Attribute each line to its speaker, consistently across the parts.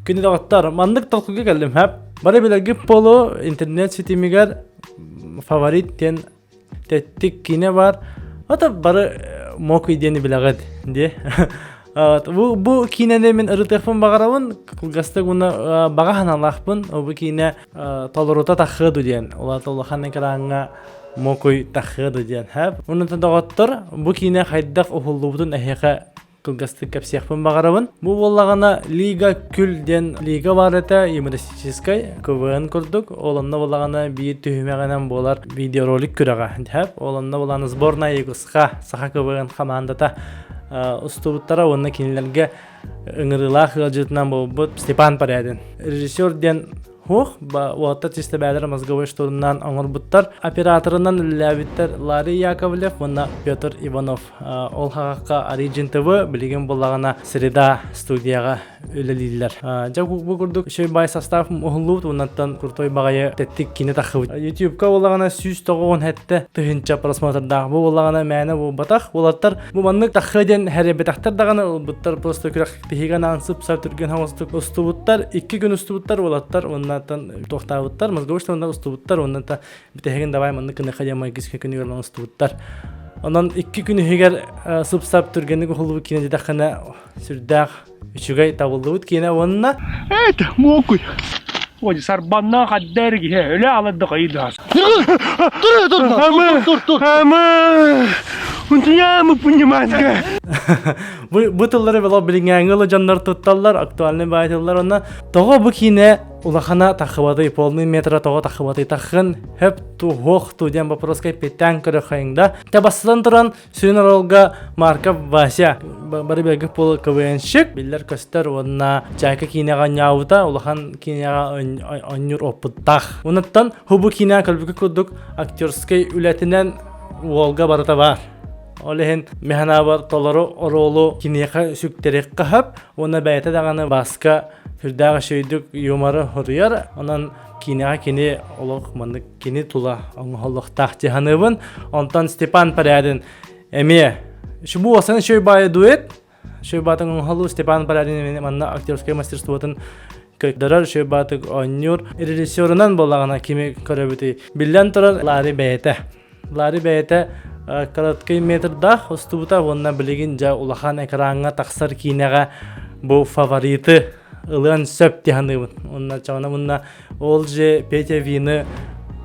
Speaker 1: Күнү дагыттар мандык толкуга келдим хап. Бары билерги полу интернет ситимигер фаворит тен теттик кине бар. Ата бары мок идени билегет ди. Бу кинене мен ырытыфын багарабын, кылгаста гуна бага ханалахпын. Бу кине толорута тахыды диен. Ола толоханны караңга мокой тахыды диен хап. Унутан дагыттар бу кине хайдак ухуллубутун эхека кылгасты кепсияхпын багарабын. Бу боллагана лига күлден лига бар эте юмористической КВН курдук. Олонна боллагана бир түһүмөгөнөн болар видеоролик көрөгө деп. Олонна боланы сборная игыска саха КВН командата устубуттара онна кинилерге ыңырылах жылжытынан болбут Степан Парядин. Режиссер ден Хух, уатта чисте бәдер мозговой штурмнан оңырбуттар. Операторынан ләбиттер Ларри Яковлев, онна Петр Иванов. Ол хақаққа Origin TV білеген болағына среда студияға өлелейлер. Жау бұл күрдік шөй бай состав мұғылуыд, оннаттан күртой бағайы тәттік кені тақывыд. YouTube-ка болағына 190 әтті түхінча просмотрдағы. Бұл болағына мәні бұл батақ. Олаттар бұл маннық тақыден әребетақтар дағаны бұттар просто күрек тегеген аңсып сар түрген хаңыстық ұстыбыттар. 2 күн ұстыбыттар олаттар. Тоқтабыттар, мозговой штурмнан ұстыбыттар, оннан та бітеген давай манны күні қадемай кеске күні көрілген ұстыбыттар. Онан 2 күні егер сұп-сап түргенді құлыбы кені дедаққана сүрдәқ үшігай табылды бұд кені онына.
Speaker 2: Это мокуй. Оди сарбанна қаддәргі, өлі алады қайды аз. Тұр. Унтуя мы понимаем.
Speaker 1: Бу тыллары бала билингән гылы жандар тутталлар, актуальный байтыллар онна. Тога бу кине улахана тахыбады полный метра тога тахыбады тахын хеп тухох тудян вопроска петян көрөхәйнда. Табастан туран сүнер олга марка Вася. Бары бәгә пол КВНщик билләр көстәр онна чайка кинега няута улахан кинега оннур опыттах. Унаттан хубу кине калбык кудук актерский үләтеннән Волга барата бар. Олehen механа бар толору оролу кинеха сүктерек кахап, оны бәйті дағаны басқа хүрдәғы шөйдік юмары хорыяр, онан кинеха кини олық мандық кини тула оңғылық тақтиханыбын, онтан Степан Парядин әме. Шубу осан шөй бай дуэт, шөй батын оңғылу Степан Парядин манна актерскай мастерствотын көкдәрәр шөй батық оннюр режиссерынан болағана кими көрөбіті. Биллян тұрар Ларри бәйті. Ларри бәйті короткий метрдах устубута онна билеген жа улахан экранга таксар кинега бу фавориты ылын сөп тиханыбын. Онна чагана мунна ол же Петя Вины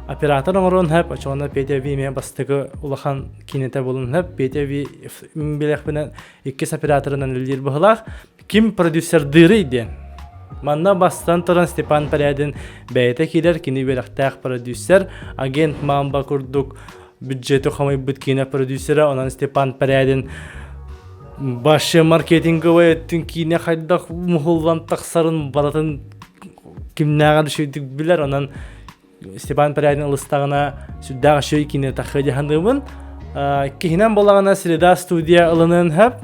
Speaker 1: оператор оңорон хеп, чагана Петя Виме бастыгы улахан кинете болун хеп, Петя Ви билехпенен 2 операторынан лидер бахлах, ким продюсер дыры ден. Манна бастан туран Степан Парядин бәйте килер кини белектак продюсер, агент Мамба курдук бюджеті қамай бүткені продюсері, онан Степан Парядин башы маркетинговый өттін кейіне қайдақ мұғылдан тақсарын баратын кімнәға düşөйдік білер, онан Степан Парядин ұлыстағына сүрдағы шөй кейіне тақыды хандығын. Кейінен болағына среда студия ұлының әп,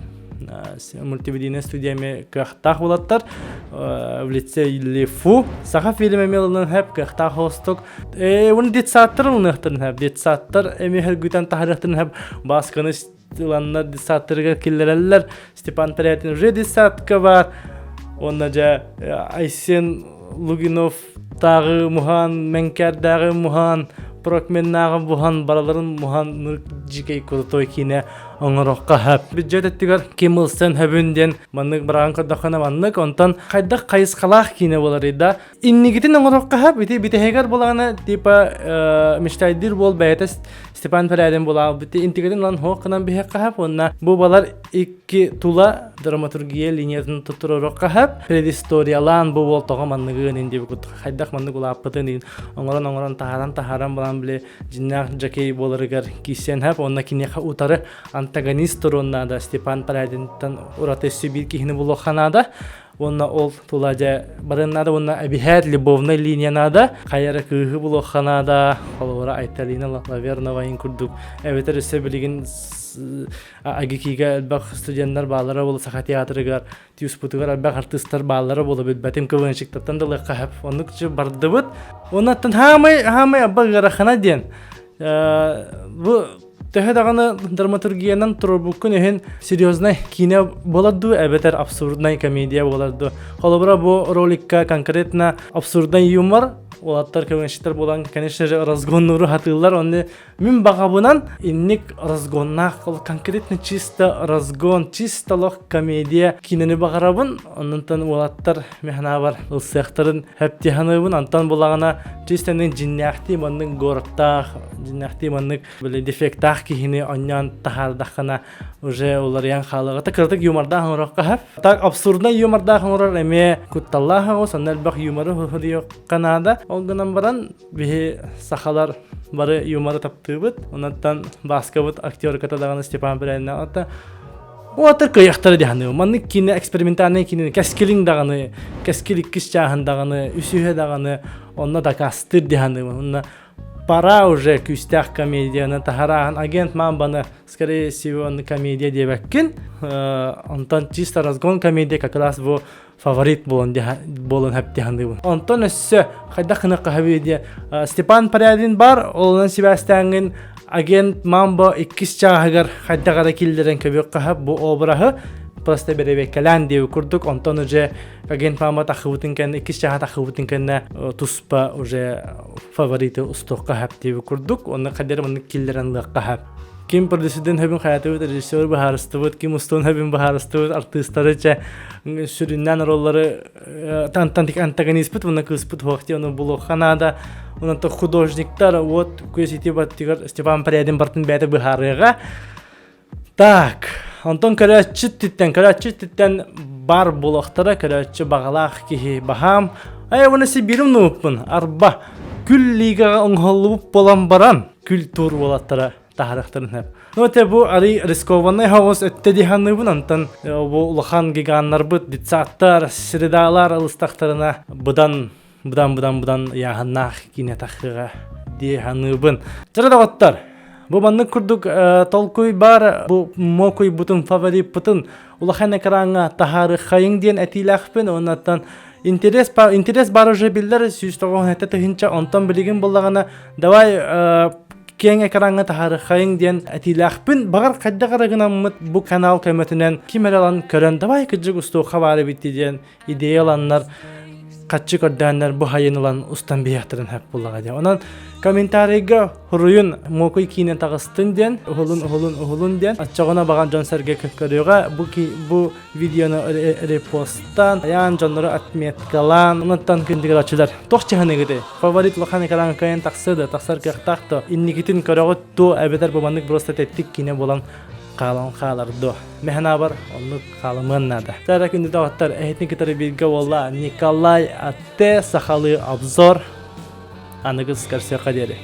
Speaker 1: мультивидийный студияме кақтақ болаттар, в лице Лифу. Саха фильмеме ұлының әп, кақтақ остық. Оны детсаттыр ұлының әптірін әп, детсаттыр әмехер güten тахарықтырын әп, басқаны ұланына детсаттырға келдерелер. Степан Парядин уже детсатқа бар. Онна жа Айсен Лугинов тағы мұхан, Менкердағы мұхан, Прокменнағы бұхан, бараларын мұхан жекей күрітой кейіне оңырыққа әп. Бюджет әттігер кемілсен әбінден маннық біраған қырдақына маннық, онтан қайдақ қайысқалақ кейіне болар еді. Иннегетін оңырыққа әп, бітегер болағына типа мештайдыр бол бәйті Степан Парядин болағы. Біте интегетін лан хоқынан бейхеққа әп, онна бұл балар 2 тула драматургия линиясын тұттырырыққа әп. Предисториялан бұл бол тоға маннығын енді бүкіт. Қайдақ маннық ұла аппытын оңыран тахаран болан біле жинақ жакей боларығар кейсен әп, онна кенеқа ұтары антагонист туруннада Степан Парядинтан ураты сөбір кейіні бұл оқанада. Онна ол туладя барыннада, онна әбихәт любовный линиянада, қайары күйі бұл оқанада, қолуыра Айталина Лаверновайын күрдік. Әветер өсі білеген агекиге әлбәқ студенттар балары болы, сақа театрыгар, тиуспутыгар әлбәқ артистар балары болы бүт, бәтім көвіншіктаттан да лыққа әп. Онны күші барды бұд. Оннаттан хамай абба ғарақана ден. Төһө даганы драматургиянан турбуккун эһин серьезный кине боларду, эбетер абсурдный комедия боларду. Холобра бу роликка конкретно абсурдный юмор Олаттар көвеншіктер болан, конечно же, разгоннуру хатылар, онны мен бағабынан инник разгоннақ, конкретно чисто разгон, чисто лох комедия кинені бағарабын, оннан олаттар механа бар, ұлсияқтарын әптиханыбын, антан болағына чистенің жинняқти манның горықтақ, жинняқти манның дефектақ кейіні оннян тахардақына уже олар ян халығыты кырдық юморда хаңыраққа хәп. Так абсурдна юморда хаңырар әме күтталлаға о, саннал бақ юморы хұхыды қанада. Ол гынан баран бихи сақалар бары юморы таптыбыт. Онаттан басқабыт актер катадағаны Степан Пірәйна ата. Оатыр кыяқтары дегені. Манны кине экспериментарный кине кәскелің дағаны, кәскелік кіс жағын дағаны, үсіхе дағаны, онна да кастыр дегені. Пора уже күстях комедияны тахарахан агент мамбаны, скорее всего, он комедия дебеккин. Антон чисто разгон комедия как раз его фаворит болон хэптиханды. Антон өссө хайдахына кахавидия. Степан Порядин бар, олынан Себастьянгин агент мамба иккис чагагар хайдагара килдерен көбөк кахап бу обрахы. Просто беребеккелен диye kurduk. Ondan önce agent mama takıvıtın kendi iki şahat takıvıtın kendi tuspa уже favoriti ustoqqa hep diye kurduk. Onun kadar onun killerin laqqa hep. Kim prodüsörden hebin hayatı rejissör baharıstıvıt, kim uston hebin baharıstıvıt, artistlarıca süründen rolları tantantik antagonist bit, ona kıspıt vakti onu bulu Kanada. Onun da художниктар вот көсети баттигар Степан Порядин бартын бәді бахарыга. Так. Антон көрәтчіттен бар болақтара көрәтчі бағалақ кейі бағам. Оны себерім нұппын, арба күл лигаға ұңғалып болан баран күл тур болаттара тахарықтарын хәп. Ноте бұ арый рискованный хауыз өтті диханны бұн, антон бұ ұлахан гиганлар бұд, дитсаттар, средалар алыстақтарына бұдан яғыннақ кейіне тақыға диханны бұн. Жарада ғоттар. Бу банны курдук толкуй бар, бу мокуй бутун фаворит бутун улахан экранга тахары хайың ден әтиләхпен, оннаттан интерес бар уже билдер, сүйістоғын әтті түхінча онтан білеген болағына давай кең экранга тахары хайың ден әтиләхпен, бағар қадда қарағына мұт бу канал көмөтінен кемералан көрен, давай күджік ұсту қавары бітті ден идеяланлар қатшы көрдәнләр бу хайынылан устан бияқтырын әп болаға ден. Онан комментарийга хуруйун мокуй кинен тагыстын ден, ухулун ден. Аччагына баган Жон Сергей көрөөгө бу видеону репосттан, аян жонлору отметкалан, онуттан күндүгөр ачылар. Тохчаханегиде фаворит лоханы каран кайын таксыды, таксар кыяктакты. Инникитин көрөөгө ту эбетер бабандык просто теттик кине болан қаларды. Механа бар, оны қалымыннады. Сәрі күнді дағыттар, әйтін кетері білгі олла Николай Атте Сахалы обзор. Анығыз көрсе қадері.